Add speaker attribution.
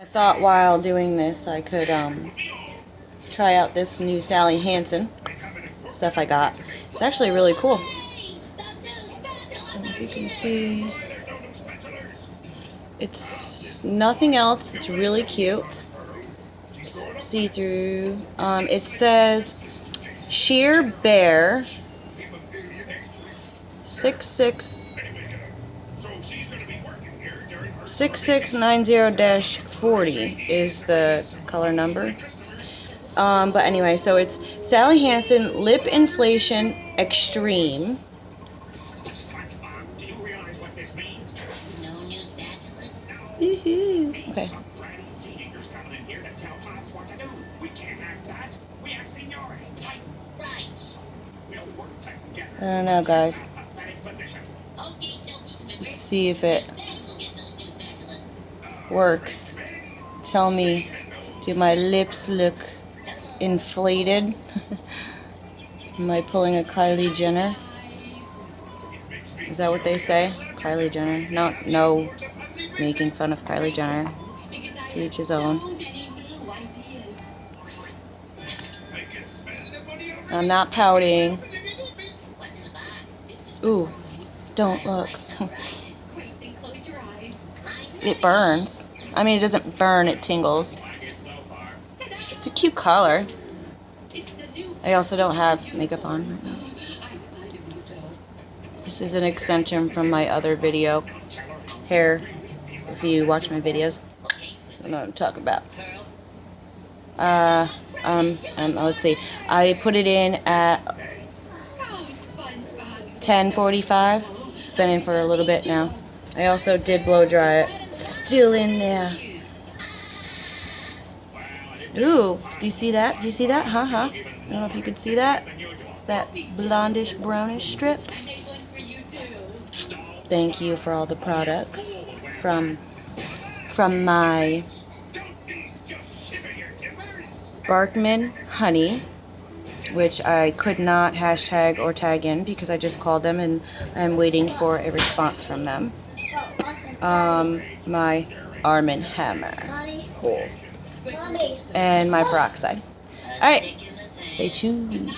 Speaker 1: I thought while doing this I could try out this new Sally Hansen stuff I got. It's actually really cool. If you can see, it's nothing else. It's really cute. See-through. It says Sheer Bear 6690-40 is the color number. But anyway, so it's Sally Hansen Lip Inflation Extreme. Okay. I don't know, guys. Let's see if it works. Tell me, do my lips look inflated? Am I pulling a Kylie Jenner? Is that what they say? Kylie Jenner. No, making fun of Kylie Jenner. To each his own. I'm not pouting. Ooh, don't look. It burns. I mean, it doesn't burn, it tingles. It's a cute color. I also don't have makeup on right now. This is an extension from my other video. Hair, if you watch my videos, you know what I'm talking about. Let's see. I put it in at 10:45. It's been in for a little bit now. I also did blow dry it. Still in there. Ooh, do you see that? Do you see that? Huh? I don't know if you could see that. That blondish brownish strip. Thank you for all the products from my Barkman honey, which I could not hashtag or tag in because I just called them and I'm waiting for a response from them. My Arm & Hammer and my peroxide. Alright, stay tuned.